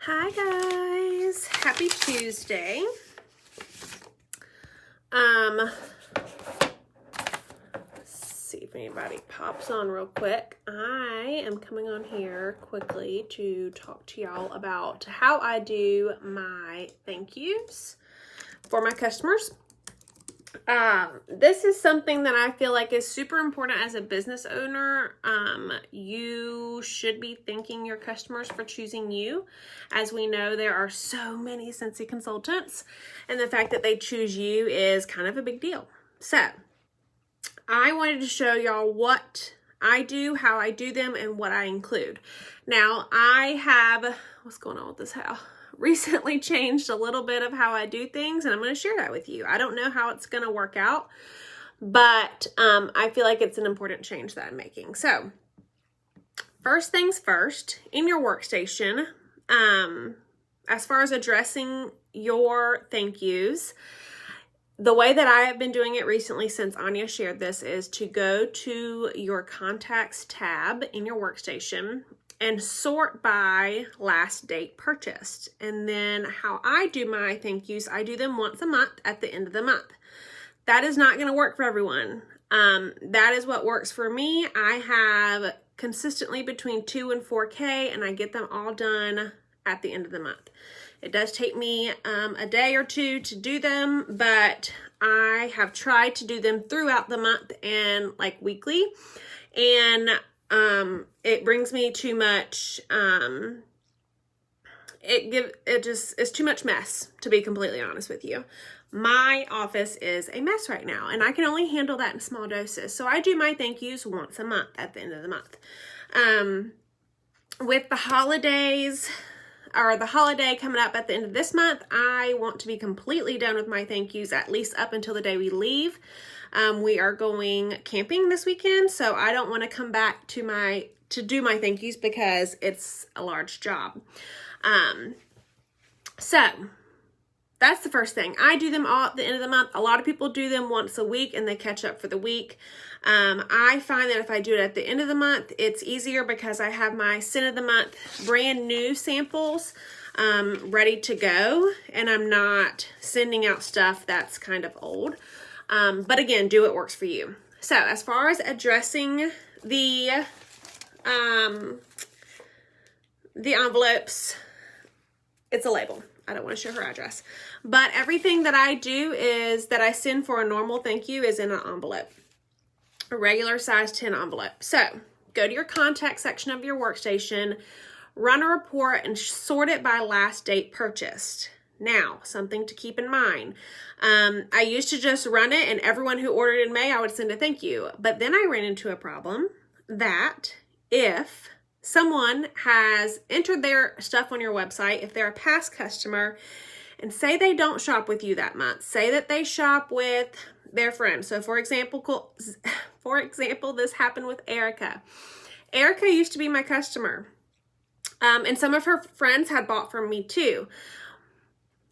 Hi guys, happy Tuesday. Let's see if anybody pops on real quick. I am coming on here quickly to talk to y'all about how I do my thank yous for my customers. This is something that I feel like is super important as a business owner. You should be thanking your customers for choosing you. As we know, there are so many Scentsy consultants, and the fact that they choose you is kind of a big deal. So, I wanted to show y'all what I do, how I do them, and what I include. Now, I have, what's going on with this house? Recently changed a little bit of how I do things, and I'm going to share that with you. I don't know how it's going to work out, but I feel like it's an important change that I'm making. So, first things first, in your workstation, as far as addressing your thank yous, the way that I have been doing it recently since Anya shared this is to go to your contacts tab in your workstation and sort by last date purchased. And then how I do my thank yous, I do them once a month at the end of the month. That is not going to work for everyone. That is what works for me. I have consistently between 2 and 4K, and I get them all done at the end of the month. It does take me a day or two to do them, but I have tried to do them throughout the month and like weekly, and it brings me too much, it's too much mess, to be completely honest with you. My office is a mess right now, and I can only handle that in small doses. So I do my thank yous once a month at the end of the month. With the holidays, or the holiday coming up at the end of this month, I want to be completely done with my thank yous, at least up until the day we leave. We are going camping this weekend, so I don't want to come back to do my thank yous because it's a large job. So that's the first thing. I do them all at the end of the month. A lot of people do them once a week and they catch up for the week. I find that if I do it at the end of the month, it's easier because I have my scent of the month brand new samples ready to go, and I'm not sending out stuff that's kind of old. But again, do what works for you. So as far as addressing the envelopes, it's a label. I don't want to show her address. But everything that I do is that I send for a normal thank you is in an envelope. A regular size 10 envelope. So go to your contact section of your workstation, run a report, and sort it by last date purchased. Now, something to keep in mind. I used to just run it, and everyone who ordered in May, I would send a thank you. But then I ran into a problem that if someone has entered their stuff on your website, if they're a past customer, and say they don't shop with you that month, say that they shop with their friends. So for example, this happened with Erica. Erica used to be my customer, and some of her friends had bought from me too.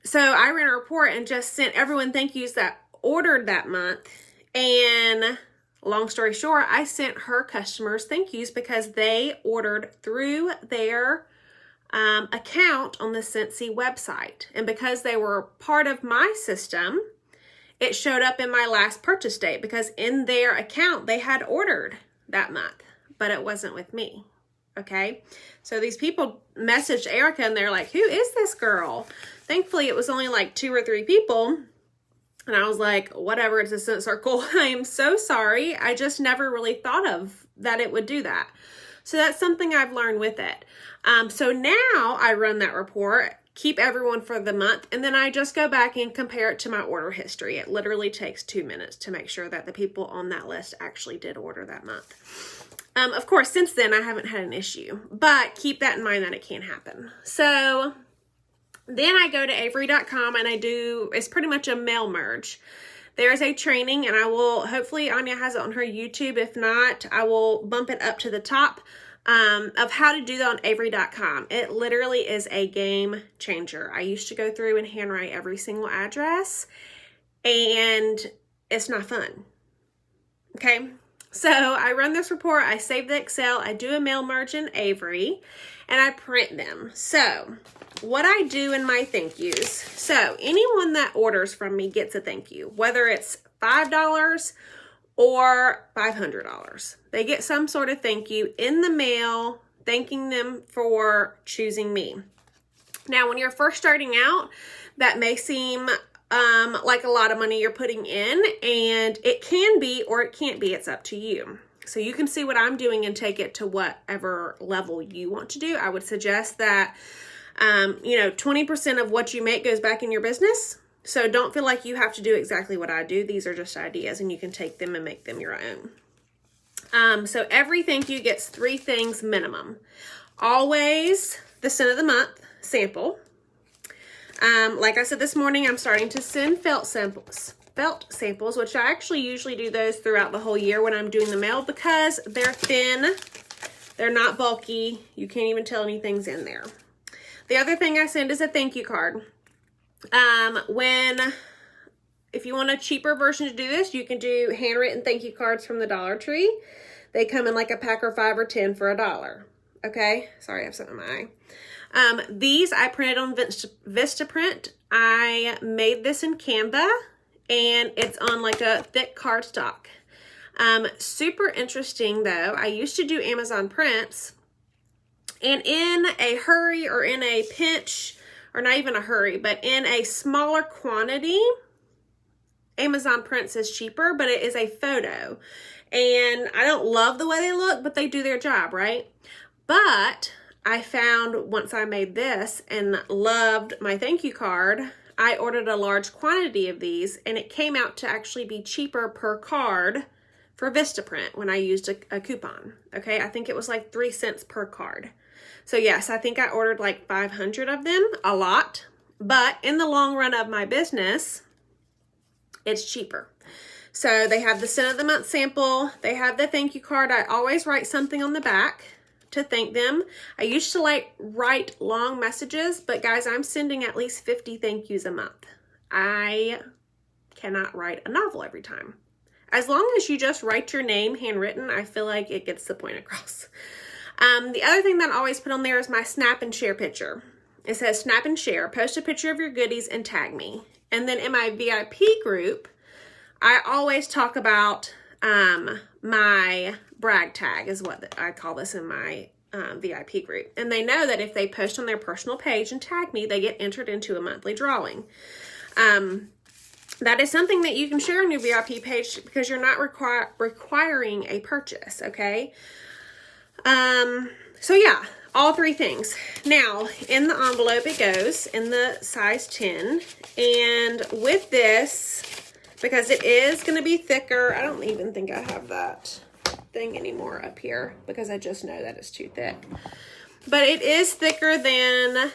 So I ran a report and just sent everyone thank yous that ordered that month. And long story short, I sent her customers thank yous because they ordered through their account on the Scentsy website. And because they were part of my system, it showed up in my last purchase date because in their account, they had ordered that month, but it wasn't with me. Okay. So these people messaged Erica and they're like, who is this girl? Thankfully, it was only like 2 or 3 people. And I was like, whatever, it's a scent circle. I am so sorry. I just never really thought of that it would do that. So that's something I've learned with it. So now I run that report, keep everyone for the month, and then I just go back and compare it to my order history. It literally takes 2 minutes to make sure that the people on that list actually did order that month. Of course, since then, I haven't had an issue, but keep that in mind that it can happen. So then I go to Avery.com and it's pretty much a mail merge. There's a training, and hopefully Anya has it on her YouTube. If not, I will bump it up to the top of how to do that on Avery.com. It literally is a game changer. I used to go through and handwrite every single address, and it's not fun. Okay, so I run this report, I save the Excel, I do a mail merge in Avery, and I print them. So what I do in my thank yous. So anyone that orders from me gets a thank you, whether it's $5 or $500. They get some sort of thank you in the mail, thanking them for choosing me. Now, when you're first starting out, that may seem like a lot of money you're putting in, and it can be or it can't be. It's up to you. So you can see what I'm doing and take it to whatever level you want to do. I would suggest that, 20% of what you make goes back in your business. So don't feel like you have to do exactly what I do. These are just ideas, and you can take them and make them your own. So every thank you gets 3 things minimum. Always the scent of the month sample. Like I said this morning, I'm starting to send felt samples, which I actually usually do those throughout the whole year when I'm doing the mail, because they're thin, they're not bulky, you can't even tell anything's in there. The other thing I send is a thank you card. If you want a cheaper version to do this, you can do handwritten thank you cards from the Dollar Tree. They come in like a pack of 5 or 10 for $1. Okay, sorry, I have something in my eye. These I printed on Vistaprint. I made this in Canva, and it's on like a thick cardstock. Super interesting though. I used to do Amazon prints, and in a hurry or in a pinch, or not even a hurry, but in a smaller quantity, Amazon prints is cheaper, but it is a photo. And I don't love the way they look, but they do their job, right? But I found once I made this and loved my thank you card, I ordered a large quantity of these, and it came out to actually be cheaper per card for Vistaprint when I used a coupon. Okay, I think it was like 3 cents per card. So yes, I think I ordered like 500 of them, a lot. But in the long run of my business, it's cheaper. So they have the scent of the month sample. They have the thank you card. I always write something on the back to thank them. I used to write long messages, but guys, I'm sending at least 50 thank yous a month. I cannot write a novel every time. As long as you just write your name handwritten, I feel like it gets the point across. The other thing that I always put on there is my snap and share picture. It says snap and share, post a picture of your goodies and tag me. And then in my VIP group, I always talk about my brag tag is what I call this in my VIP group. And they know that if they post on their personal page and tag me, they get entered into a monthly drawing. That is something that you can share on your VIP page because you're not requiring a purchase, okay? So yeah, all 3 things. Now, in the envelope it goes in the size 10. And with this, because it is going to be thicker, I don't even think I have that thing anymore up here because I just know that it's too thick. But it is thicker than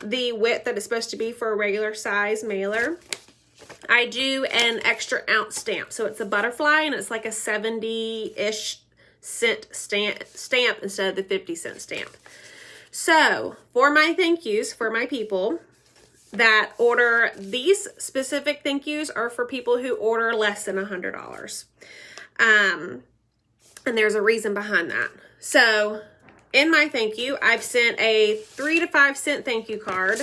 the width that it's supposed to be for a regular size mailer. I do an extra ounce stamp. So it's a butterfly, and it's like a 70-ish cent stamp instead of the 50-cent stamp. So for my thank yous, for my people that order, these specific thank yous are for people who order less than $100. And there's a reason behind that. So in my thank you, I've sent a 3 to 5 cent thank you card,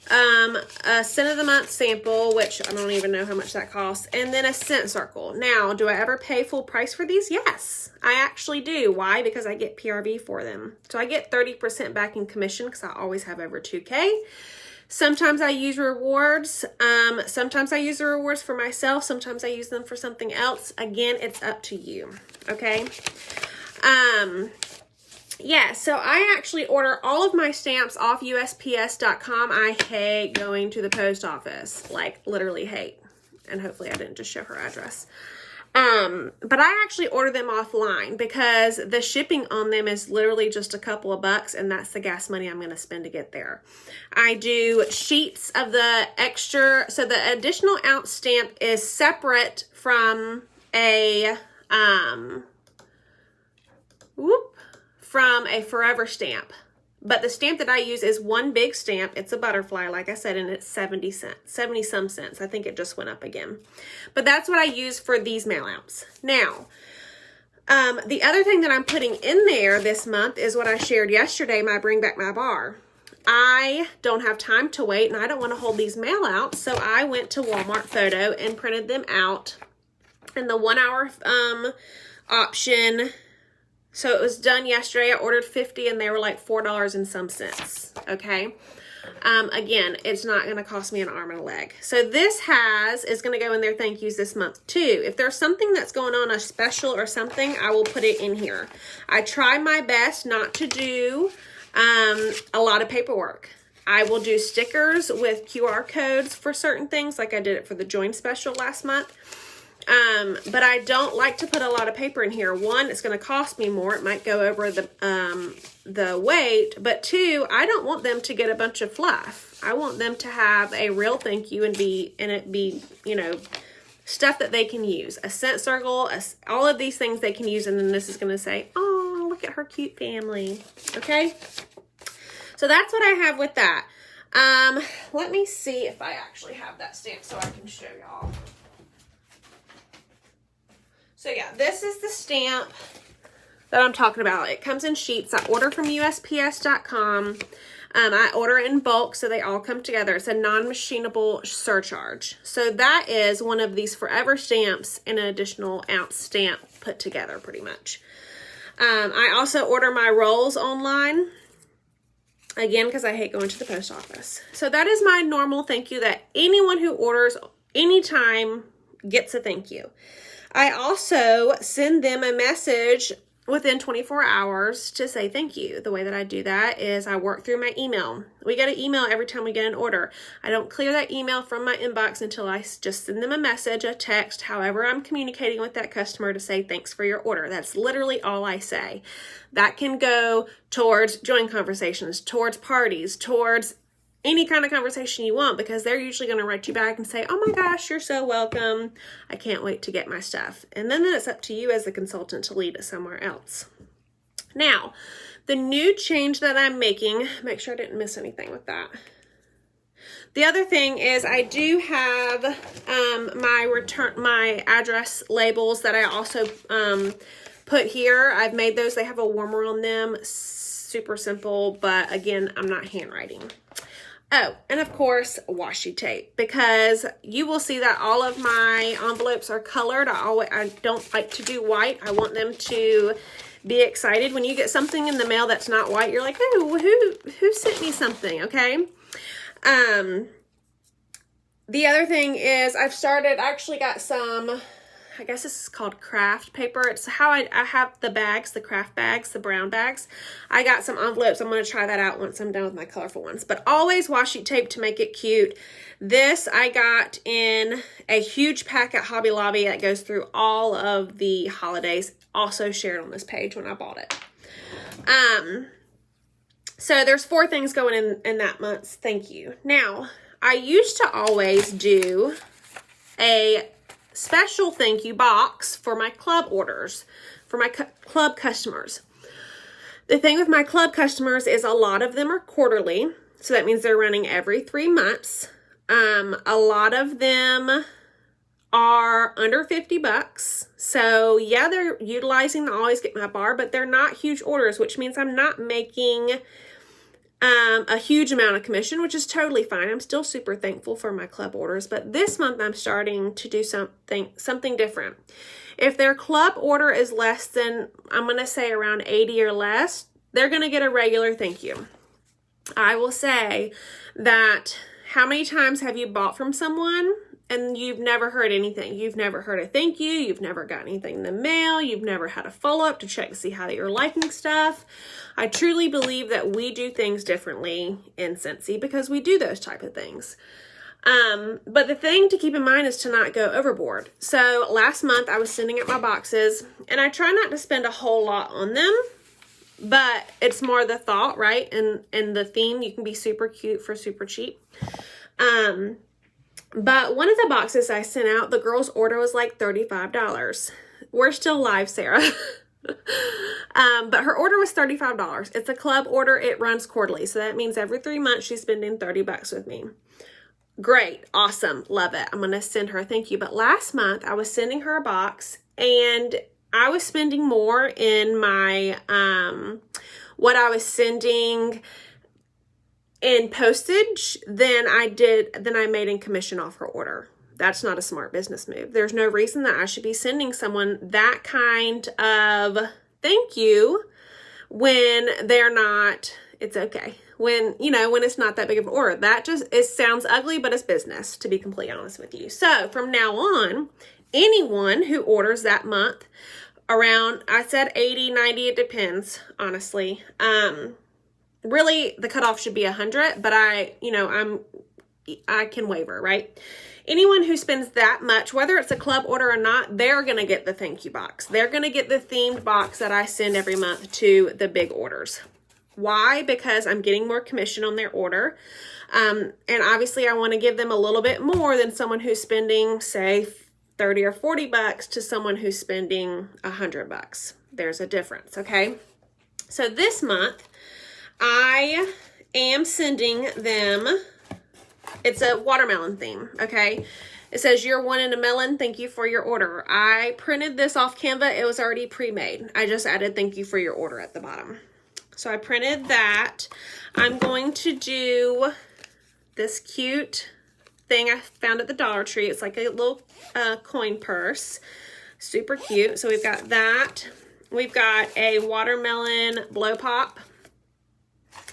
a scent of the month sample, which I don't even know how much that costs, and then a scent circle. Now, do I ever pay full price for these? Yes, I actually do. Why? Because I get PRV for them. So I get 30% back in commission because I always have over 2K. Sometimes I use rewards. Sometimes I use the rewards for myself. Sometimes I use them for something else. Again, it's up to you. Okay. Yeah, so I actually order all of my stamps off USPS.com. I hate going to the post office, like literally hate. And hopefully I didn't just show her address. But I actually order them offline because the shipping on them is literally just a couple of bucks, and that's the gas money I'm going to spend to get there. I do sheets of the extra, so the additional ounce stamp is separate from a, forever stamp. But the stamp that I use is one big stamp. It's a butterfly, like I said, and it's 70 some cents. I think it just went up again. But that's what I use for these mail outs. Now, The other thing that I'm putting in there this month is what I shared yesterday, my Bring Back My Bar. I don't have time to wait, and I don't want to hold these mail out, so I went to Walmart Photo and printed them out in the 1 hour option. So it was done yesterday. I ordered 50 and they were like $4 and some cents. Okay. Again, it's not going to cost me an arm and a leg. So this is going to go in their thank yous this month too. If there's something that's going on, a special or something, I will put it in here. I try my best not to do a lot of paperwork. I will do stickers with QR codes for certain things, like I did it for the Join special last month. But I don't like to put a lot of paper in here. One, it's going to cost me more. It might go over the weight. But two, I don't want them to get a bunch of fluff. I want them to have a real thank you and it be, you know, stuff that they can use. A scent circle, all of these things they can use. And then this is going to say, oh, look at her cute family. Okay. So that's what I have with that. Let me see if I actually have that stamp so I can show y'all. So yeah, this is the stamp that I'm talking about. It comes in sheets. I order from USPS.com. I order in bulk, so they all come together. It's a non-machinable surcharge. So that is one of these forever stamps and an additional ounce stamp put together pretty much. I also order my rolls online. Again, because I hate going to the post office. So that is my normal thank you that anyone who orders anytime gets a thank you. I also send them a message within 24 hours to say thank you. The way that I do that is I work through my email. We get an email every time we get an order. I don't clear that email from my inbox until I just send them a message, a text, however I'm communicating with that customer to say thanks for your order. That's literally all I say. That can go towards join conversations, towards parties, towards any kind of conversation you want, because they're usually going to write you back and say, oh my gosh, you're so welcome. I can't wait to get my stuff. And then it's up to you as the consultant to lead it somewhere else. Now, the new change that I'm making, make sure I didn't miss anything with that. The other thing is I do have my address labels that I also put here. I've made those. They have a warmer on them. Super simple, but again, I'm not handwriting. Oh, and of course, washi tape, because you will see that all of my envelopes are colored. I don't like to do white. I want them to be excited. When you get something in the mail that's not white, you're like, oh, who sent me something, okay? The other thing is I actually got some, I guess this is called craft paper. It's how I have the bags, the craft bags, the brown bags. I got some envelopes. I'm going to try that out once I'm done with my colorful ones. But always washi tape to make it cute. This I got in a huge pack at Hobby Lobby that goes through all of the holidays. Also shared on this page when I bought it. So there's 4 things going in that month's thank you. Now, I used to always do a special thank you box for my club orders, for my club customers. The thing with my club customers is a lot of them are quarterly, so that means they're running every 3 months. A lot of them are under $50. So yeah, they're utilizing the Always Get My Bar, but they're not huge orders, which means I'm not making a huge amount of commission, which is totally fine. I'm still super thankful for my club orders, but this month I'm starting to do something different. If their club order is less than, I'm going to say around 80 or less, they're going to get a regular thank you. I will say that how many times have you bought from someone and you've never heard anything? You've never heard a thank you. You've never got anything in the mail. You've never had a follow-up to check to see how you're liking stuff. I truly believe that we do things differently in Scentsy because we do those type of things. But the thing to keep in mind is to not go overboard. So last month I was sending out my boxes and I try not to spend a whole lot on them, but it's more the thought, right? And the theme, you can be super cute for super cheap. But one of the boxes I sent out, the girl's order was like $35. We're still live, Sarah. But her order was $35. It's a club order. It runs quarterly. So that means every 3 months she's spending $30 with me. Great. Awesome. Love it. I'm going to send her a thank you. But last month I was sending her a box and I was spending more in my, what I was sending in postage than I made in commission off her order. That's not a smart business move. There's no reason that I should be sending someone that kind of thank you when they're not, it's okay. When it's not that big of an order. It sounds ugly, but it's business, to be completely honest with you. So from now on, anyone who orders that month around, I said 80, 90, it depends, honestly. Really, the cutoff should be 100, but I can waver, right? Anyone who spends that much, whether it's a club order or not, they're going to get the thank you box. They're going to get the themed box that I send every month to the big orders. Why? Because I'm getting more commission on their order. And obviously I want to give them a little bit more than someone who's spending, say, 30 or 40 bucks to someone who's spending 100 bucks. There's a difference, okay? So this month, I am sending them, it's a watermelon theme, okay? It says, "You're wanting a melon, thank you for your order." I printed this off Canva. It was already pre-made. I just added "thank you for your order" at the bottom. So I printed that. I'm going to do this cute thing I found at the Dollar Tree. It's like a little coin purse. Super cute. So we've got that. We've got a watermelon blow pop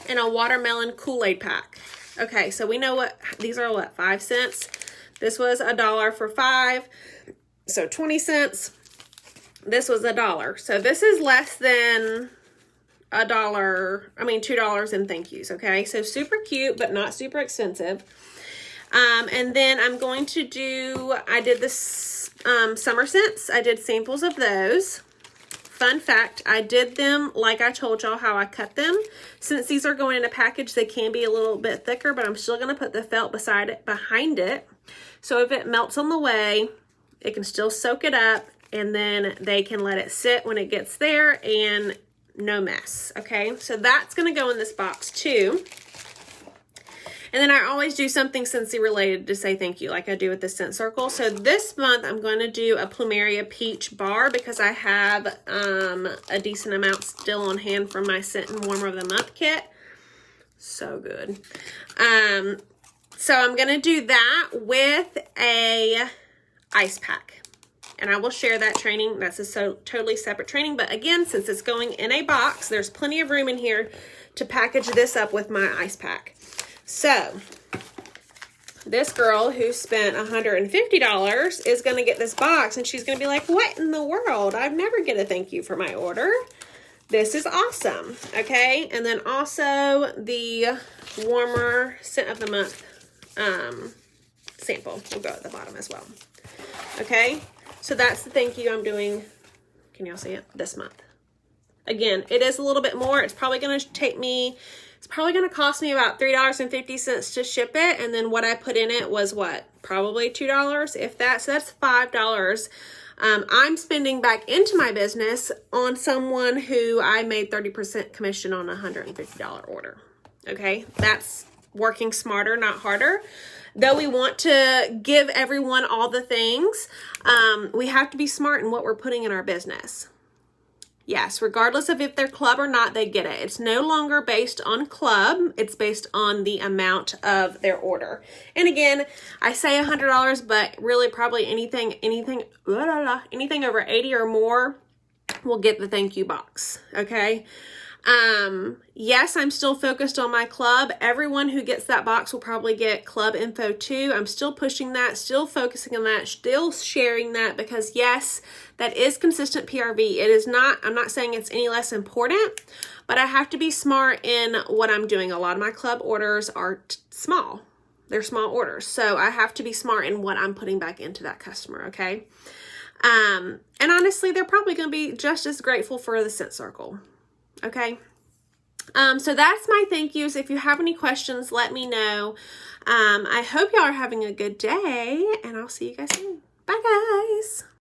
and a watermelon Kool-Aid pack. Okay, so we know what these are. What, 5 cents? This was $1 for 5, so 20 cents. This was $1, so this is less than $2 in thank yous. Okay, so super cute, but not super expensive. And then I'm going to do, I did this summer scents. I did samples of those. Fun fact, I did them like I told y'all how I cut them. Since these are going in a package, they can be a little bit thicker, but I'm still going to put the felt behind it. So if it melts on the way, it can still soak it up, and then they can let it sit when it gets there and no mess. Okay, so that's going to go in this box too. And then I always do something Scentsy related to say thank you, like I do with the Scent Circle. So this month I'm going to do a Plumeria Peach Bar because I have a decent amount still on hand from my Scent and Warmer of the Month kit. So good. So I'm going to do that with a ice pack. And I will share that training. That's a totally separate training. But again, since it's going in a box, there's plenty of room in here to package this up with my ice pack. So this girl who spent $150 is going to get this box, and she's going to be like, what in the world? I've never get a thank you for my order. This is awesome. Okay. And then also the Warmer Scent of the Month sample will go at the bottom as well. Okay. So that's the thank you I'm doing. Can y'all see it? This month. Again, it is a little bit more. It's probably going to cost me about $3.50 to ship it. And then what I put in it was what? Probably $2, if that. So that's $5. I'm spending back into my business on someone who I made 30% commission on a $150 order. Okay. That's working smarter, not harder. Though we want to give everyone all the things, we have to be smart in what we're putting in our business. Yes, regardless of if they're club or not, they get it. It's no longer based on club. It's based on the amount of their order. And again, I say $100, but really probably anything over 80 or more will get the thank you box. Okay. Yes, I'm still focused on my club. Everyone who gets that box will probably get club info too. I'm still pushing that, still focusing on that, still sharing that, because yes, that is consistent PRV. It is not, I'm not saying it's any less important, but I have to be smart in what I'm doing. A lot of my club orders are small. They're small orders. So I have to be smart in what I'm putting back into that customer. Okay. And honestly, they're probably going to be just as grateful for the Scent Circle. Okay. So that's my thank yous. If you have any questions, let me know. I hope y'all are having a good day, and I'll see you guys soon. Bye, guys.